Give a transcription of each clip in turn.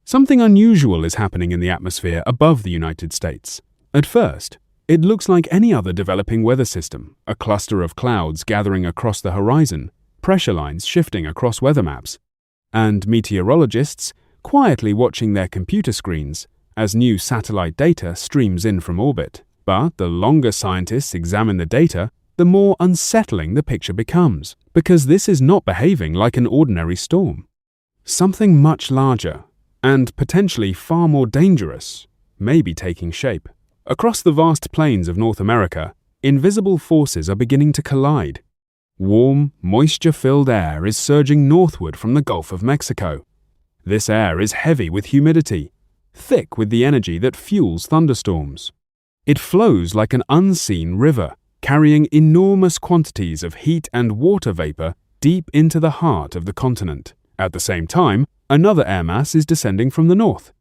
Something unusual is happening in the atmosphere above the United States. At first, it looks like any other developing weather system, a cluster of clouds gathering across the horizon, pressure lines shifting across weather maps, and meteorologists quietly watching their computer screens as new satellite data streams in from orbit. But the longer scientists examine the data, the more unsettling the picture becomes, because this is not behaving like an ordinary storm. Something much larger, and potentially far more dangerous, may be taking shape. Across the vast plains of North America, invisible forces are beginning to collide. Warm, moisture-filled air is surging northward from the Gulf of Mexico. This air is heavy with humidity, thick with the energy that fuels thunderstorms. It flows like an unseen river, carrying enormous quantities of heat and water vapor deep into the heart of the continent. At the same time, another air mass is descending from the north.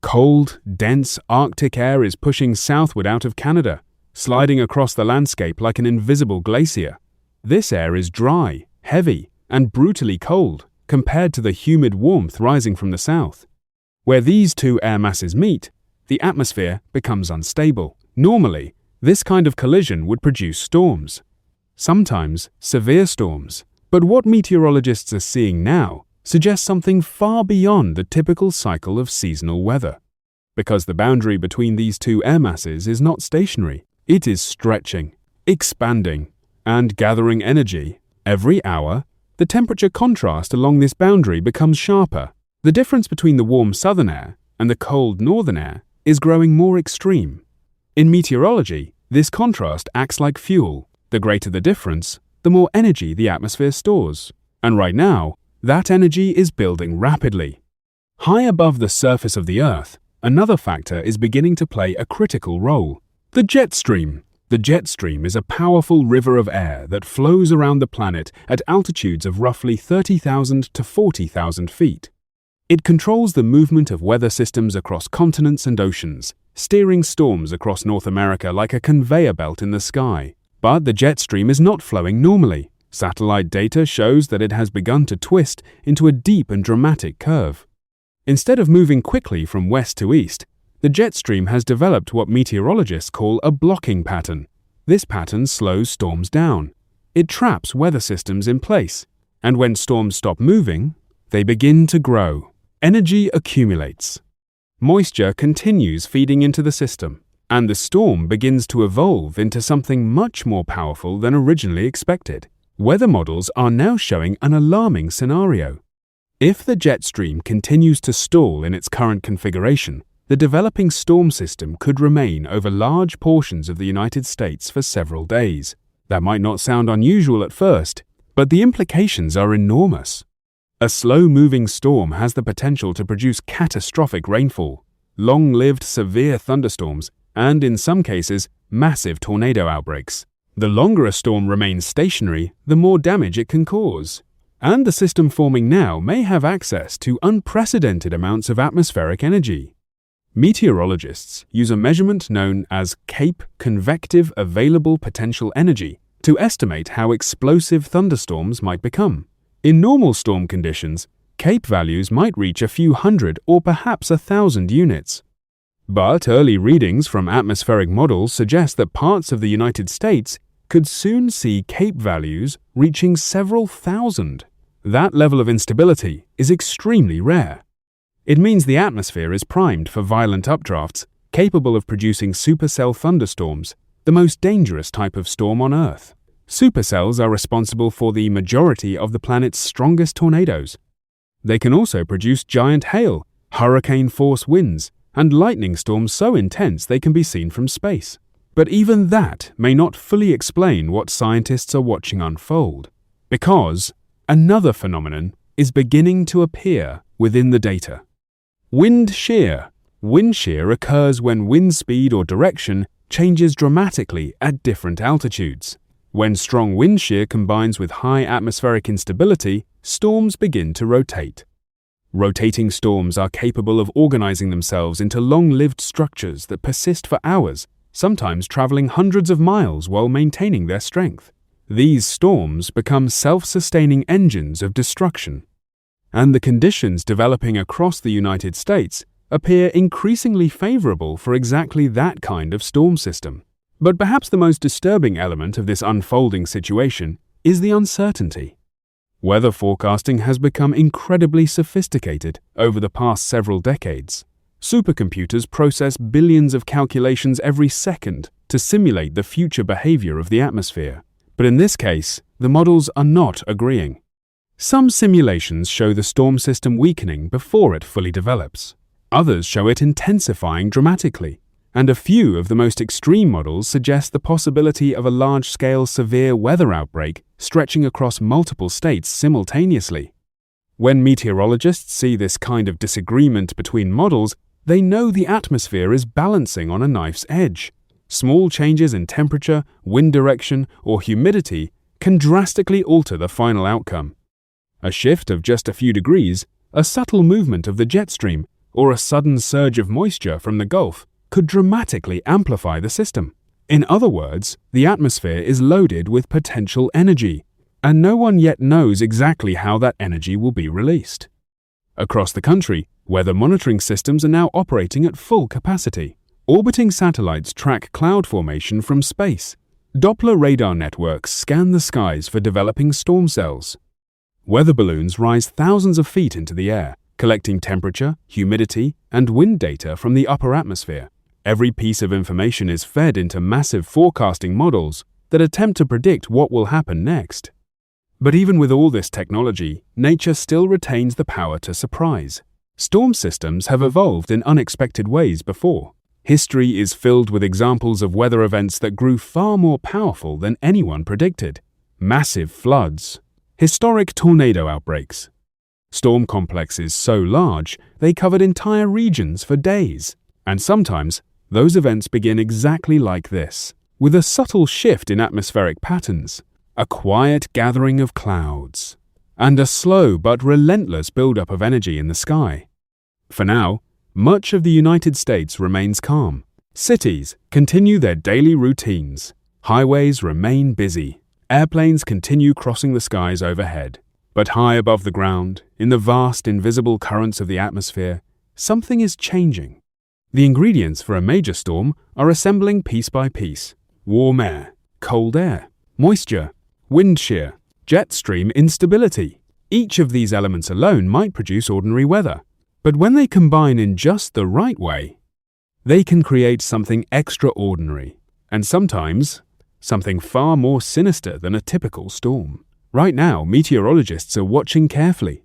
Cold, dense Arctic air is pushing southward out of Canada, sliding across the landscape like an invisible glacier. This air is dry, heavy, and brutally cold compared to the humid warmth rising from the south. Where these two air masses meet, the atmosphere becomes unstable. Normally, this kind of collision would produce storms, sometimes severe storms. But what meteorologists are seeing now suggests something far beyond the typical cycle of seasonal weather. Because the boundary between these two air masses is not stationary, it is stretching, expanding, and gathering energy. Every hour, the temperature contrast along this boundary becomes sharper. The difference between the warm southern air and the cold northern air is growing more extreme. In meteorology, this contrast acts like fuel. The greater the difference, the more energy the atmosphere stores. And right now, that energy is building rapidly. High above the surface of the Earth, another factor is beginning to play a critical role: the jet stream. The jet stream is a powerful river of air that flows around the planet at altitudes of roughly 30,000 to 40,000 feet. It controls the movement of weather systems across continents and oceans, steering storms across North America like a conveyor belt in the sky. But the jet stream is not flowing normally. Satellite data shows that it has begun to twist into a deep and dramatic curve. Instead of moving quickly from west to east, the jet stream has developed what meteorologists call a blocking pattern. This pattern slows storms down. It traps weather systems in place, and when storms stop moving, they begin to grow. Energy accumulates. Moisture continues feeding into the system, and the storm begins to evolve into something much more powerful than originally expected. Weather models are now showing an alarming scenario. If the jet stream continues to stall in its current configuration, the developing storm system could remain over large portions of the United States for several days. That might not sound unusual at first, but the implications are enormous. A slow-moving storm has the potential to produce catastrophic rainfall, long-lived severe thunderstorms, and in some cases, massive tornado outbreaks. The longer a storm remains stationary, the more damage it can cause. And the system forming now may have access to unprecedented amounts of atmospheric energy. Meteorologists use a measurement known as Cape Convective Available Potential Energy to estimate how explosive thunderstorms might become. In normal storm conditions, Cape values might reach a few hundred or perhaps 1,000 units. But early readings from atmospheric models suggest that parts of the United States could soon see Cape values reaching several thousand. That level of instability is extremely rare. It means the atmosphere is primed for violent updrafts, capable of producing supercell thunderstorms, the most dangerous type of storm on Earth. Supercells are responsible for the majority of the planet's strongest tornadoes. They can also produce giant hail, hurricane-force winds, and lightning storms so intense they can be seen from space. But even that may not fully explain what scientists are watching unfold, because another phenomenon is beginning to appear within the data. Wind shear. Wind shear occurs when wind speed or direction changes dramatically at different altitudes. When strong wind shear combines with high atmospheric instability, storms begin to rotate. Rotating storms are capable of organizing themselves into long-lived structures that persist for hours, sometimes traveling hundreds of miles while maintaining their strength. These storms become self-sustaining engines of destruction. and the conditions developing across the United States appear increasingly favorable for exactly that kind of storm system. But perhaps the most disturbing element of this unfolding situation is the uncertainty. Weather forecasting has become incredibly sophisticated over the past several decades. Supercomputers process billions of calculations every second to simulate the future behavior of the atmosphere. But in this case, the models are not agreeing. Some simulations show the storm system weakening before it fully develops. Others show it intensifying dramatically. And a few of the most extreme models suggest the possibility of a large-scale severe weather outbreak stretching across multiple states simultaneously. When meteorologists see this kind of disagreement between models, they know the atmosphere is balancing on a knife's edge. Small changes in temperature, wind direction, or humidity can drastically alter the final outcome. A shift of just a few degrees, a subtle movement of the jet stream, or a sudden surge of moisture from the Gulf could dramatically amplify the system. In other words, the atmosphere is loaded with potential energy, and no one yet knows exactly how that energy will be released. Across the country, weather monitoring systems are now operating at full capacity. Orbiting satellites track cloud formation from space. Doppler radar networks scan the skies for developing storm cells. Weather balloons rise thousands of feet into the air, collecting temperature, humidity, and wind data from the upper atmosphere. Every piece of information is fed into massive forecasting models that attempt to predict what will happen next. But even with all this technology, nature still retains the power to surprise. Storm systems have evolved in unexpected ways before. History is filled with examples of weather events that grew far more powerful than anyone predicted. Massive floods, historic tornado outbreaks, storm complexes so large they covered entire regions for days. And sometimes, those events begin exactly like this, with a subtle shift in atmospheric patterns, a quiet gathering of clouds, and a slow but relentless buildup of energy in the sky. For now, much of the United States remains calm. Cities continue their daily routines. Highways remain busy. Airplanes continue crossing the skies overhead. But high above the ground, in the vast invisible currents of the atmosphere, something is changing. The ingredients for a major storm are assembling piece by piece. Warm air, cold air, moisture, wind shear, jet stream instability. Each of these elements alone might produce ordinary weather. But when they combine in just the right way, they can create something extraordinary, and sometimes something far more sinister than a typical storm. Right now, meteorologists are watching carefully,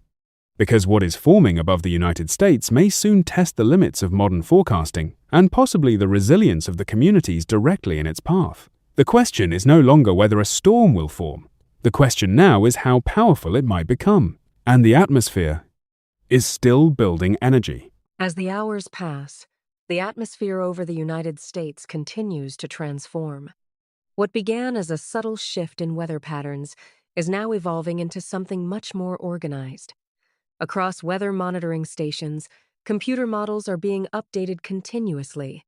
because what is forming above the United States may soon test the limits of modern forecasting and possibly the resilience of the communities directly in its path. The question is no longer whether a storm will form. The question now is how powerful it might become, and the atmosphere is still building energy. As the hours pass, the atmosphere over the United States continues to transform. What began as a subtle shift in weather patterns is now evolving into something much more organized. Across weather monitoring stations, computer models are being updated continuously.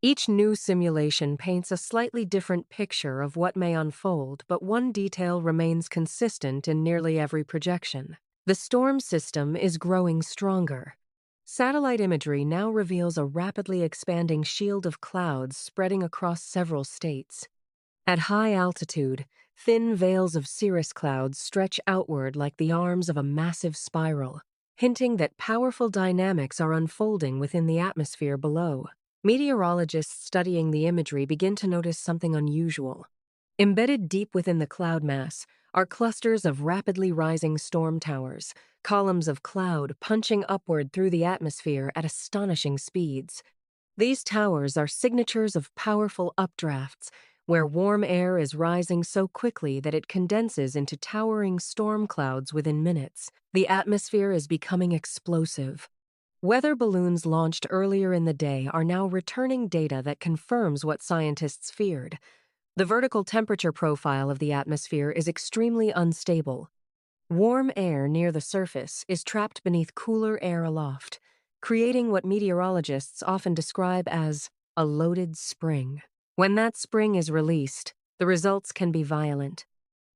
Each new simulation paints a slightly different picture of what may unfold, but one detail remains consistent in nearly every projection. The storm system is growing stronger. Satellite imagery now reveals a rapidly expanding shield of clouds spreading across several states. At high altitude, thin veils of cirrus clouds stretch outward like the arms of a massive spiral, hinting that powerful dynamics are unfolding within the atmosphere below. Meteorologists studying the imagery begin to notice something unusual. Embedded deep within the cloud mass are clusters of rapidly rising storm towers, columns of cloud punching upward through the atmosphere at astonishing speeds. These towers are signatures of powerful updrafts, where warm air is rising so quickly that it condenses into towering storm clouds within minutes. The atmosphere is becoming explosive. Weather balloons launched earlier in the day are now returning data that confirms what scientists feared. The vertical temperature profile of the atmosphere is extremely unstable. Warm air near the surface is trapped beneath cooler air aloft, creating what meteorologists often describe as a loaded spring. When that spring is released, the results can be violent.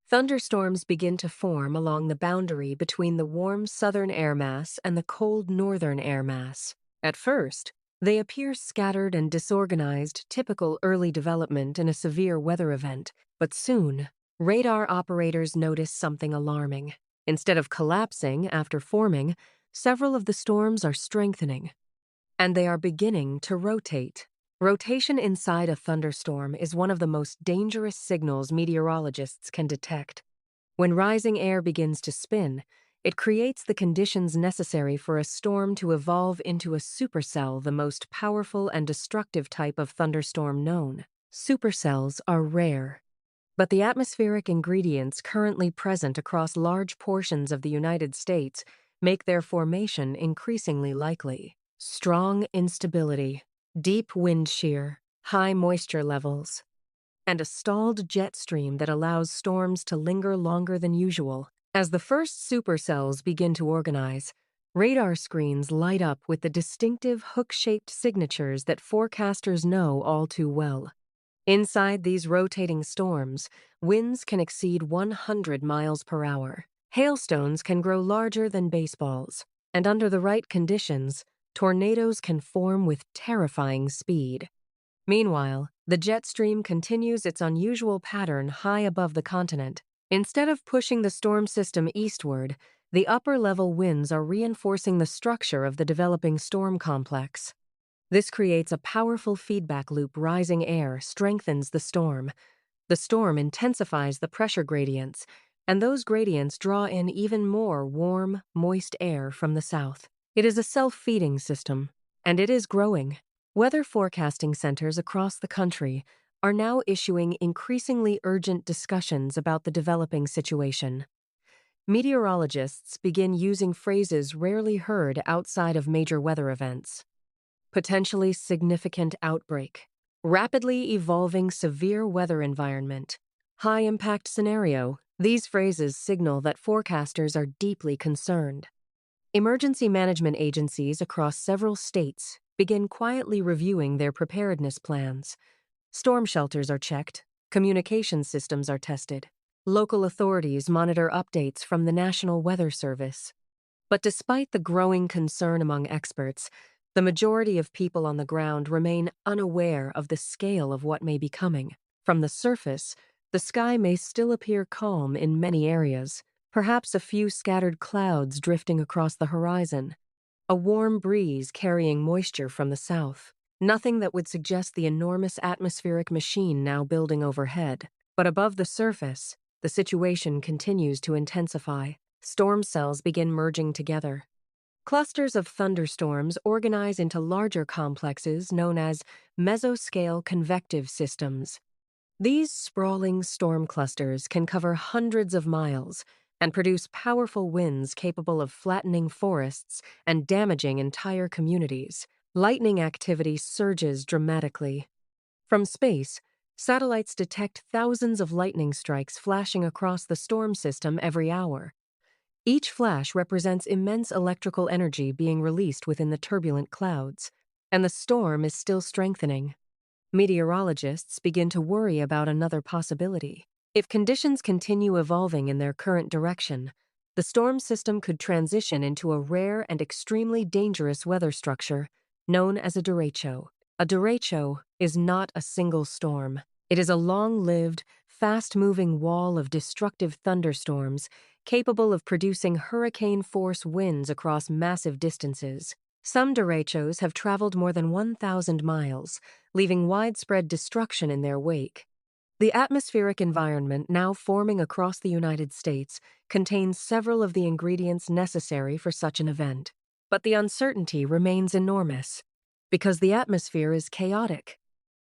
Thunderstorms begin to form along the boundary between the warm southern air mass and the cold northern air mass. At first, they appear scattered and disorganized, typical early development in a severe weather event. But soon, radar operators notice something alarming. Instead of collapsing after forming, several of the storms are strengthening, and they are beginning to rotate. Rotation inside a thunderstorm is one of the most dangerous signals meteorologists can detect. When rising air begins to spin, it creates the conditions necessary for a storm to evolve into a supercell, the most powerful and destructive type of thunderstorm known. Supercells are rare, but the atmospheric ingredients currently present across large portions of the United States make their formation increasingly likely. Strong instability, deep wind shear, high moisture levels, and a stalled jet stream that allows storms to linger longer than usual. As the first supercells begin to organize, radar screens light up with the distinctive hook-shaped signatures that forecasters know all too well. Inside these rotating storms, winds can exceed 100 miles per hour. Hailstones can grow larger than baseballs, and under the right conditions, tornadoes can form with terrifying speed. Meanwhile, the jet stream continues its unusual pattern high above the continent. Instead of pushing the storm system eastward, the upper-level winds are reinforcing the structure of the developing storm complex. This creates a powerful feedback loop. Rising air strengthens the storm. The storm intensifies the pressure gradients, and those gradients draw in even more warm, moist air from the south. It is a self-feeding system, and it is growing. Weather forecasting centers across the country are now issuing increasingly urgent discussions about the developing situation. Meteorologists begin using phrases rarely heard outside of major weather events. Potentially significant outbreak, rapidly evolving severe weather environment, high-impact scenario. These phrases signal that forecasters are deeply concerned. Emergency management agencies across several states begin quietly reviewing their preparedness plans. Storm shelters are checked, communication systems are tested. Local authorities monitor updates from the National Weather Service. But despite the growing concern among experts, the majority of people on the ground remain unaware of the scale of what may be coming. From the surface, the sky may still appear calm in many areas, perhaps a few scattered clouds drifting across the horizon, a warm breeze carrying moisture from the south. Nothing that would suggest the enormous atmospheric machine now building overhead. But above the surface, the situation continues to intensify. Storm cells begin merging together. Clusters of thunderstorms organize into larger complexes known as mesoscale convective systems. These sprawling storm clusters can cover hundreds of miles and produce powerful winds capable of flattening forests and damaging entire communities. Lightning activity surges dramatically. From space, satellites detect thousands of lightning strikes flashing across the storm system every hour. Each flash represents immense electrical energy being released within the turbulent clouds, and the storm is still strengthening. Meteorologists begin to worry about another possibility. If conditions continue evolving in their current direction, the storm system could transition into a rare and extremely dangerous weather structure known as a derecho. A derecho is not a single storm. It is a long-lived, fast-moving wall of destructive thunderstorms capable of producing hurricane-force winds across massive distances. Some derechos have traveled more than 1,000 miles, leaving widespread destruction in their wake. The atmospheric environment now forming across the United States contains several of the ingredients necessary for such an event. But the uncertainty remains enormous, because the atmosphere is chaotic.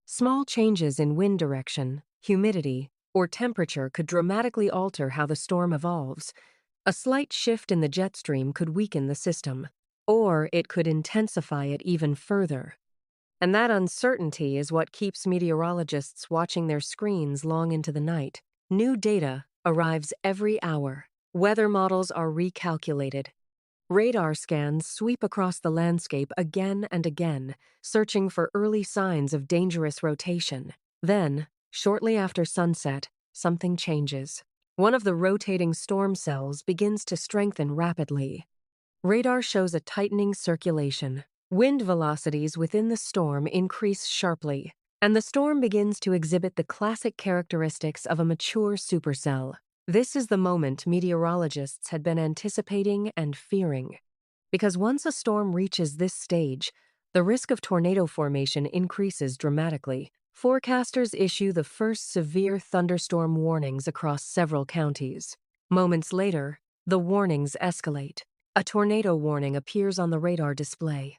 Small changes in wind direction, humidity, or temperature could dramatically alter how the storm evolves. A slight shift in the jet stream could weaken the system, or it could intensify it even further. And that uncertainty is what keeps meteorologists watching their screens long into the night. New data arrives every hour. Weather models are recalculated. Radar scans sweep across the landscape again and again, searching for early signs of dangerous rotation. Then, shortly after sunset, something changes. One of the rotating storm cells begins to strengthen rapidly. Radar shows a tightening circulation. Wind velocities within the storm increase sharply, and the storm begins to exhibit the classic characteristics of a mature supercell. This is the moment meteorologists had been anticipating and fearing. Because once a storm reaches this stage, the risk of tornado formation increases dramatically. Forecasters issue the first severe thunderstorm warnings across several counties. Moments later, the warnings escalate. A tornado warning appears on the radar display.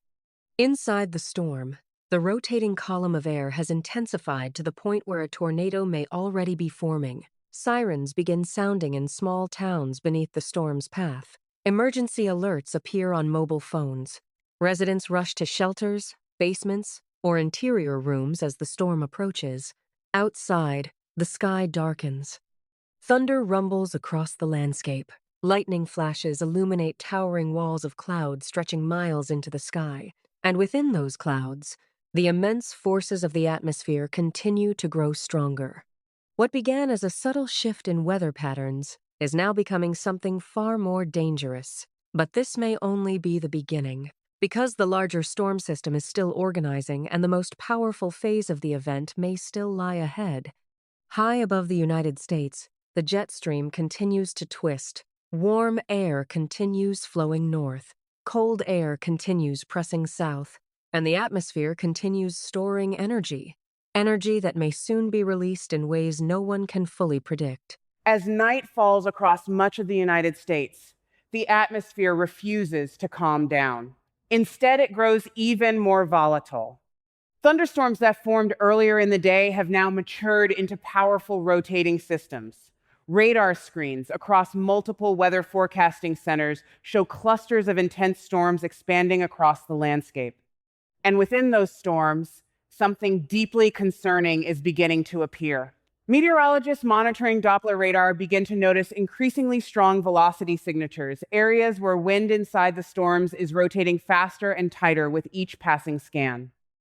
Inside the storm, the rotating column of air has intensified to the point where a tornado may already be forming. Sirens begin sounding in small towns beneath the storm's path. Emergency alerts appear on mobile phones. Residents rush to shelters, basements, or interior rooms as the storm approaches. Outside, the sky darkens. Thunder rumbles across the landscape. Lightning flashes illuminate towering walls of cloud stretching miles into the sky. And within those clouds, the immense forces of the atmosphere continue to grow stronger. What began as a subtle shift in weather patterns is now becoming something far more dangerous. But this may only be the beginning. Because the larger storm system is still organizing and the most powerful phase of the event may still lie ahead. High above the United States, the jet stream continues to twist. Warm air continues flowing north. Cold air continues pressing south. And the atmosphere continues storing energy. Energy that may soon be released in ways no one can fully predict. As night falls across much of the United States, the atmosphere refuses to calm down. Instead, it grows even more volatile. Thunderstorms that formed earlier in the day have now matured into powerful rotating systems. Radar screens across multiple weather forecasting centers show clusters of intense storms expanding across the landscape. And within those storms, something deeply concerning is beginning to appear. Meteorologists monitoring Doppler radar begin to notice increasingly strong velocity signatures, areas where wind inside the storms is rotating faster and tighter with each passing scan.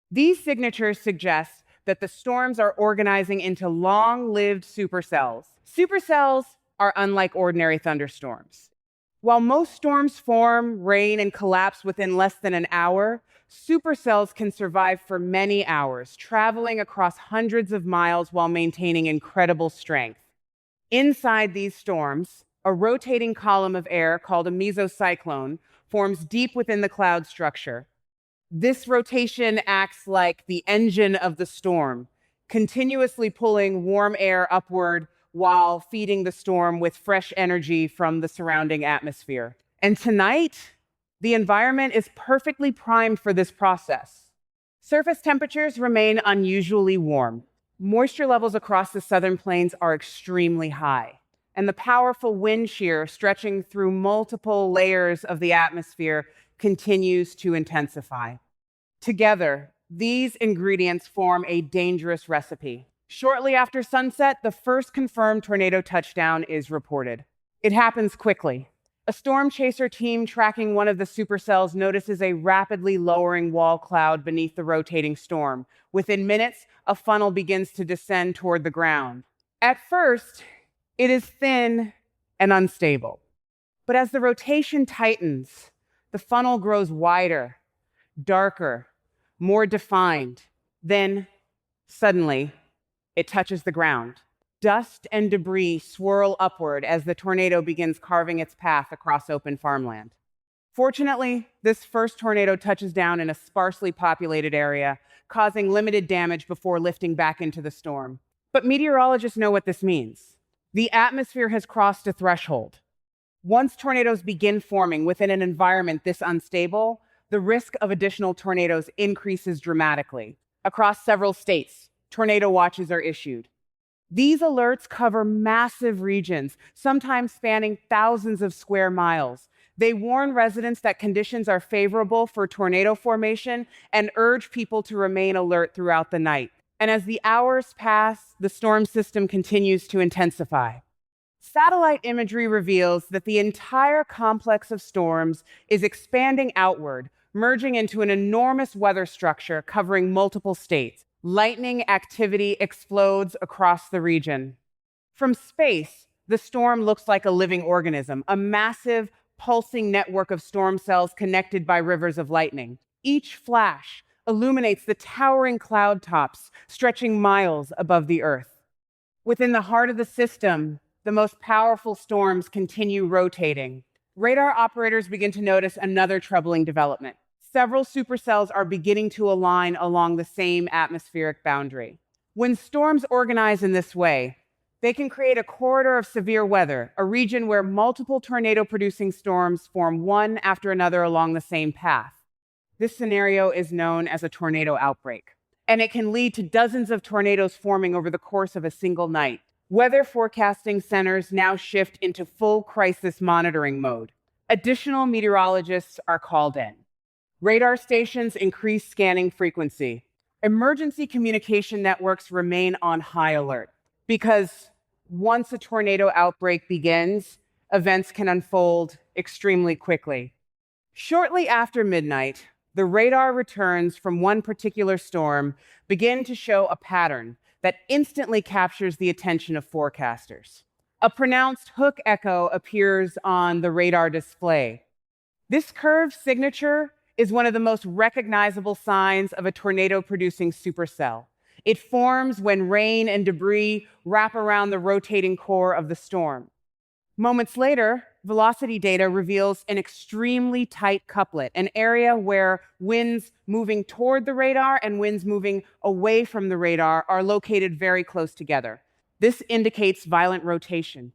These signatures suggest that the storms are organizing into long-lived supercells. Supercells are unlike ordinary thunderstorms. While most storms form, rain, and collapse within less than an hour, supercells can survive for many hours, traveling across hundreds of miles while maintaining incredible strength. Inside these storms, a rotating column of air called a mesocyclone forms deep within the cloud structure. This rotation acts like the engine of the storm, continuously pulling warm air upward while feeding the storm with fresh energy from the surrounding atmosphere. And tonight, the environment is perfectly primed for this process. Surface temperatures remain unusually warm. Moisture levels across the southern plains are extremely high, and the powerful wind shear stretching through multiple layers of the atmosphere continues to intensify. Together, these ingredients form a dangerous recipe. Shortly after sunset, the first confirmed tornado touchdown is reported. It happens quickly. A storm chaser team tracking one of the supercells notices a rapidly lowering wall cloud beneath the rotating storm. Within minutes, a funnel begins to descend toward the ground. At first, it is thin and unstable. But as the rotation tightens, the funnel grows wider, darker, more defined. Then, suddenly, it touches the ground. Dust and debris swirl upward as the tornado begins carving its path across open farmland. Fortunately, this first tornado touches down in a sparsely populated area, causing limited damage before lifting back into the storm. But meteorologists know what this means. The atmosphere has crossed a threshold. Once tornadoes begin forming within an environment this unstable, the risk of additional tornadoes increases dramatically. Across several states, tornado watches are issued. These alerts cover massive regions, sometimes spanning thousands of square miles. They warn residents that conditions are favorable for tornado formation and urge people to remain alert throughout the night. And as the hours pass, the storm system continues to intensify. Satellite imagery reveals that the entire complex of storms is expanding outward, merging into an enormous weather structure covering multiple states. Lightning activity explodes across the region. From space, The storm looks like a living organism, a massive, pulsing network of storm cells connected by rivers of lightning. Each flash illuminates the towering cloud tops stretching miles above the earth. Within the heart of the system, the most powerful storms continue rotating. Radar operators begin to notice another troubling development. Several supercells are beginning to align along the same atmospheric boundary. When storms organize in this way, they can create a corridor of severe weather, a region where multiple tornado-producing storms form one after another along the same path. This scenario is known as a tornado outbreak, and it can lead to dozens of tornadoes forming over the course of a single night. Weather forecasting centers now shift into full crisis monitoring mode. Additional meteorologists are called in. Radar stations increase scanning frequency. Emergency communication networks remain on high alert because once a tornado outbreak begins, events can unfold extremely quickly. Shortly after midnight, the radar returns from one particular storm begin to show a pattern that instantly captures the attention of forecasters. A pronounced hook echo appears on the radar display. This curved signature is one of the most recognizable signs of a tornado-producing supercell. It forms when rain and debris wrap around the rotating core of the storm. Moments later, velocity data reveals an extremely tight couplet, an area where winds moving toward the radar and winds moving away from the radar are located very close together. This indicates violent rotation.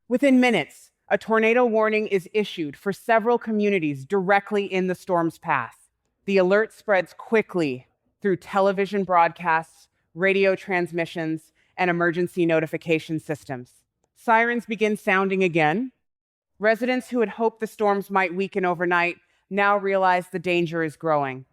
Within minutes, a tornado warning is issued for several communities directly in the storm's path. The alert spreads quickly through television broadcasts, radio transmissions, and emergency notification systems. Sirens begin sounding again. Residents who had hoped the storms might weaken overnight now realize the danger is growing.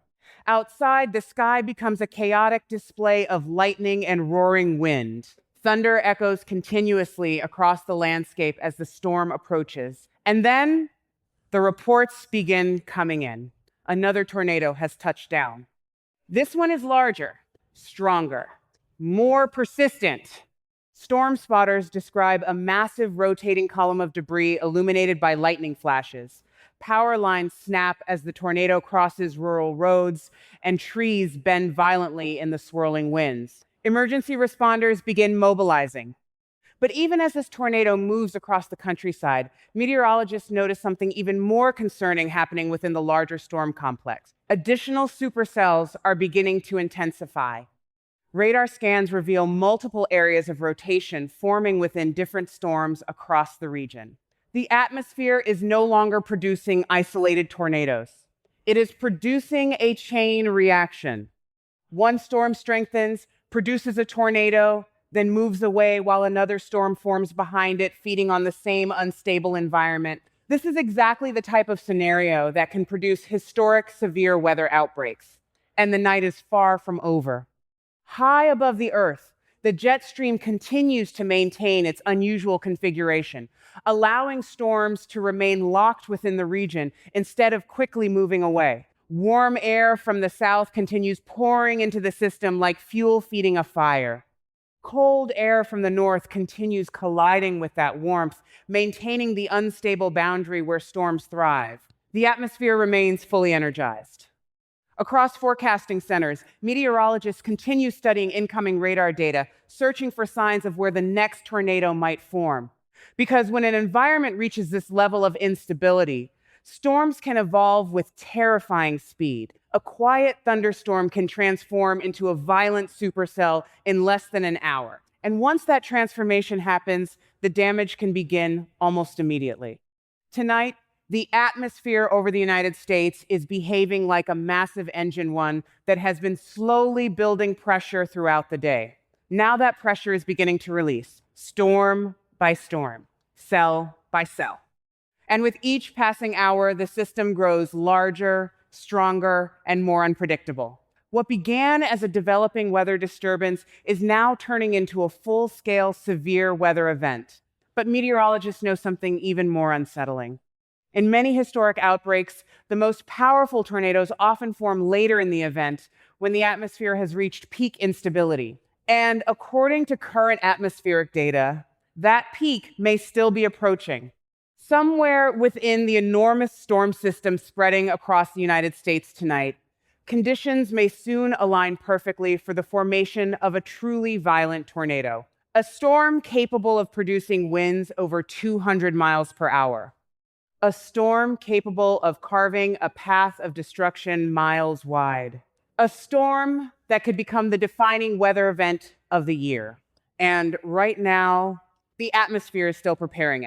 Outside, the sky becomes a chaotic display of lightning and roaring wind. Thunder echoes continuously across the landscape as the storm approaches. And then the reports begin coming in. Another tornado has touched down. This one is larger, stronger, more persistent. Storm spotters describe a massive rotating column of debris illuminated by lightning flashes. Power lines snap as the tornado crosses rural roads, and trees bend violently in the swirling winds. Emergency responders begin mobilizing. But even as this tornado moves across the countryside, meteorologists notice something even more concerning happening within the larger storm complex. Additional supercells are beginning to intensify. Radar scans reveal multiple areas of rotation forming within different storms across the region. The atmosphere is no longer producing isolated tornadoes. It is producing a chain reaction. One storm strengthens, produces a tornado, then moves away while another storm forms behind it, feeding on the same unstable environment. This is exactly the type of scenario that can produce historic severe weather outbreaks. And the night is far from over. High above the earth, the jet stream continues to maintain its unusual configuration, allowing storms to remain locked within the region instead of quickly moving away. Warm air from the south continues pouring into the system like fuel feeding a fire. Cold air from the north continues colliding with that warmth, maintaining the unstable boundary where storms thrive. The atmosphere remains fully energized. Across forecasting centers, meteorologists continue studying incoming radar data, searching for signs of where the next tornado might form. Because when an environment reaches this level of instability, storms can evolve with terrifying speed. A quiet thunderstorm can transform into a violent supercell in less than an hour. And once that transformation happens, the damage can begin almost immediately. Tonight, the atmosphere over the United States is behaving like a massive engine one that has been slowly building pressure throughout the day. Now that pressure is beginning to release, storm by storm, cell by cell. And with each passing hour, the system grows larger, stronger, and more unpredictable. What began as a developing weather disturbance is now turning into a full-scale severe weather event. But meteorologists know something even more unsettling. In many historic outbreaks, the most powerful tornadoes often form later in the event when the atmosphere has reached peak instability. And according to current atmospheric data, That peak may still be approaching. Somewhere within the enormous storm system spreading across the United States tonight, conditions may soon align perfectly for the formation of a truly violent tornado, a storm capable of producing winds over 200 miles per hour, a storm capable of carving a path of destruction miles wide, a storm that could become the defining weather event of the year. And right now, the atmosphere is still preparing it.